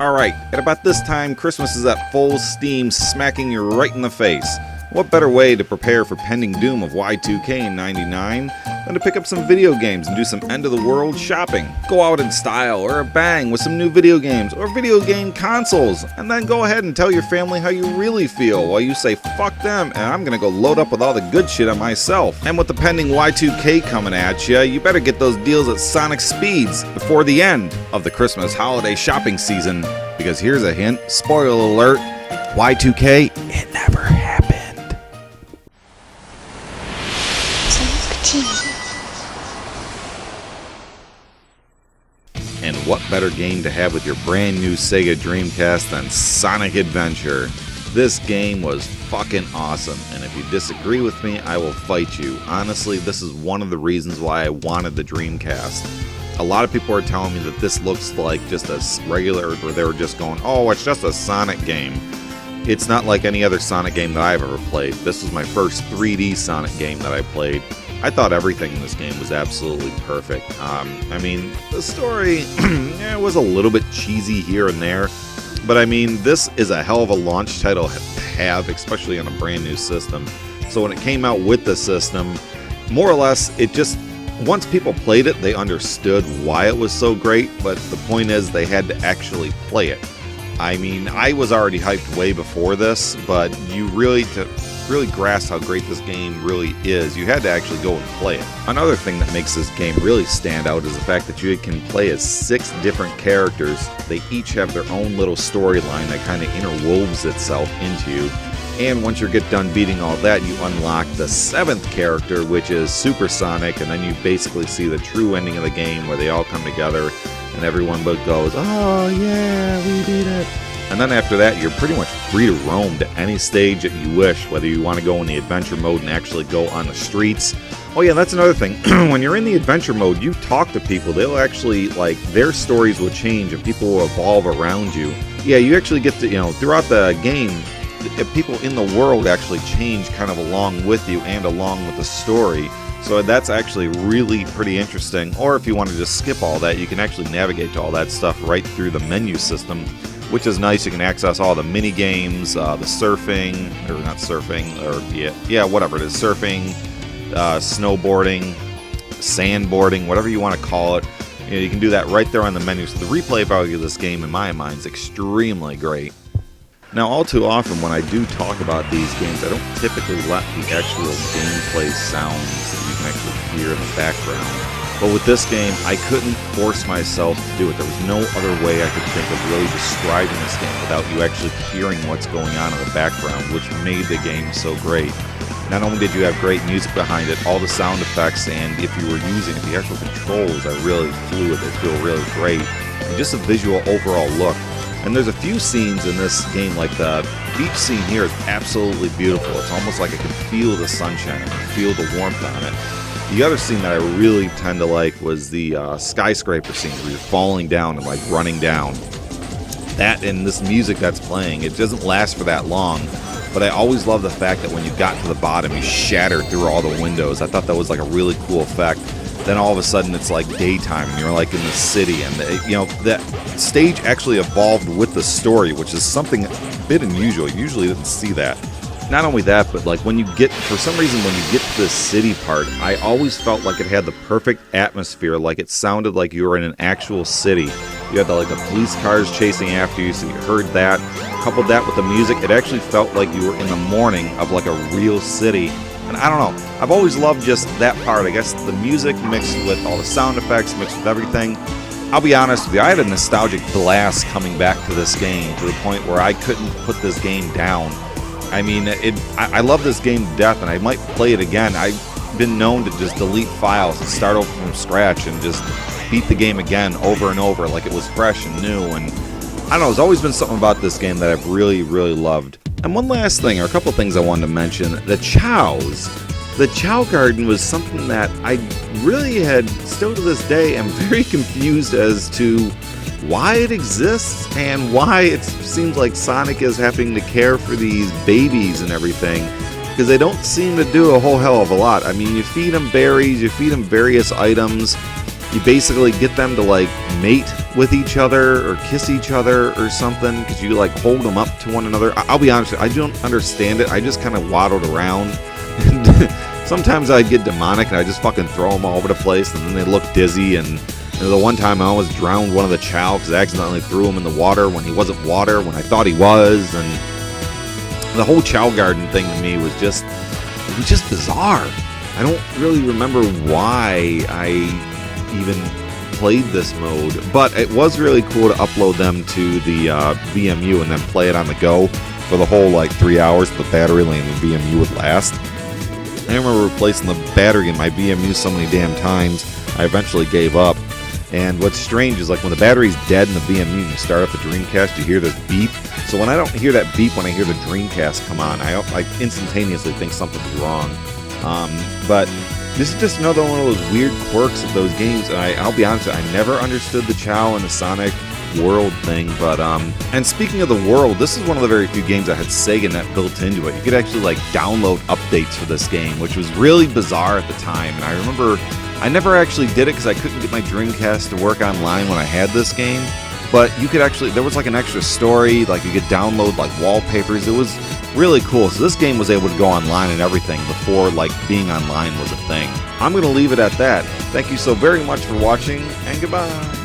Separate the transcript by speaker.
Speaker 1: Alright, at about this time, Christmas is at full steam, smacking you right in the face. What better way to prepare for pending doom of Y2K in '99 than to pick up some video games and do some end-of-the-world shopping? Go out in style or a bang with some new video games or video game consoles, and then go ahead and tell your family how you really feel while you say fuck them and I'm gonna go load up with all the good shit on myself. And with the pending Y2K coming at you better get those deals at Sonic Speeds before the end of the Christmas holiday shopping season, because here's a hint, spoiler alert, Y2K, it never happened. And what better game to have with your brand new Sega Dreamcast than Sonic Adventure? This game was fucking awesome, and if you disagree with me, I will fight you. Honestly, this is one of the reasons why I wanted the Dreamcast. A lot of people are telling me that this looks like just a regular, or they were just going, oh, it's just a Sonic game. It's not like any other Sonic game that I've ever played. This was my first 3D Sonic game that I played. I thought everything in this game was absolutely perfect. I mean, the story it was a little bit cheesy here and there, but I mean, this is a hell of a launch title to have, especially on a brand new system. So when it came out with the system, more or less, it just, once people played it, they understood why it was so great, but the point is they had to actually play it. I mean, I was already hyped way before this, but you really, to really grasp how great this game really is, you had to actually go and play it. Another thing that makes this game really stand out is the fact that you can play as 6 different characters. They each have their own little storyline that kind of interwoves itself into you. And once you get done beating all that, you unlock the 7th character, which is Super Sonic, and then you basically see the true ending of the game where they all come together and everyone goes, oh yeah, we did it. And then after that, you're pretty much free to roam to any stage that you wish, whether you want to go in the adventure mode and actually go on the streets. Oh yeah, that's another thing. When you're in the adventure mode, you talk to people. They'll actually, like, their stories will change and people will evolve around you. Yeah, you actually get to, throughout the game, people in the world actually change kind of along with you and along with the story. So that's actually really pretty interesting. Or if you want to just skip all that, you can actually navigate to all that stuff right through the menu system, which is nice. You can access all the mini games, the surfing, or not surfing, or yeah, whatever it is, surfing, snowboarding, sandboarding, whatever you want to call it. You can do that right there on the menu. So the replay value of this game, in my mind, is extremely great. Now, all too often when I do talk about these games, I don't typically let the actual gameplay sounds that you can actually hear in the background. But with this game, I couldn't force myself to do it. There was no other way I could think of really describing this game without you actually hearing what's going on in the background, which made the game so great. Not only did you have great music behind it, all the sound effects, and if you were using the actual controls are really fluid, they feel really great, and just a visual overall look. And there's a few scenes in this game, like each scene here is absolutely beautiful. It's almost like I can feel the sunshine, I can feel the warmth on it. The other scene that I really tend to like was the skyscraper scene where you're falling down and like running down. That and this music that's playing, it doesn't last for that long, but I always love the fact that when you got to the bottom, you shattered through all the windows. I thought that was like a really cool effect. Then all of a sudden it's like daytime and you're like in the city, and that stage actually evolved with the story, which is something a bit unusual. You usually didn't see that. Not only that, but like for some reason when you get to the city part, I always felt like it had the perfect atmosphere, like it sounded like you were in an actual city. You had the police cars chasing after you, so you heard that. Coupled that with the music, it actually felt like you were in the morning of like a real city. And I don't know, I've always loved just that part. I guess the music mixed with all the sound effects, mixed with everything. I'll be honest with you, I had a nostalgic blast coming back to this game to the point where I couldn't put this game down. I mean, I love this game to death, and I might play it again. I've been known to just delete files and start over from scratch and just beat the game again over and over like it was fresh and new. And I don't know, there's always been something about this game that I've really, really loved. And one last thing, or a couple things I wanted to mention, the chows. The Chow Garden was something that I really had, still to this day, am very confused as to why it exists and why it seems like Sonic is having to care for these babies and everything, because they don't seem to do a whole hell of a lot. I mean, you feed them berries, you feed them various items, you basically get them to like mate with each other or kiss each other or something, because you like hold them up to one another. I'll be honest, I don't understand it. I just kind of waddled around, and sometimes I'd get demonic and I just fucking throw them all over the place, and then they look dizzy. And the one time I almost drowned one of the chow because I accidentally threw him in the water when he wasn't water when I thought he was. And the whole chow garden thing to me was just bizarre. I don't really remember why I even played this mode, but it was really cool to upload them to the VMU and then play it on the go for the whole like 3 hours the battery lane in the VMU would last. I remember replacing the battery in my VMU so many damn times I eventually gave up. And what's strange is like when the battery's dead in the VMU and you start up the Dreamcast, you hear this beep. So when I don't hear that beep when I hear the Dreamcast come on, I instantaneously think something's wrong. But this is just another one of those weird quirks of those games, and I'll be honest, I never understood the Chow and the Sonic world thing. But and speaking of the world, this is one of the very few games that had Sega Net built into it. You could actually like download updates for this game, which was really bizarre at the time. And I remember I never actually did it because I couldn't get my Dreamcast to work online when I had this game. But you could actually, there was like an extra story, like you could download like wallpapers. It was really cool. So this game was able to go online and everything before like being online was a thing. I'm going to leave it at that. Thank you so very much for watching, and goodbye.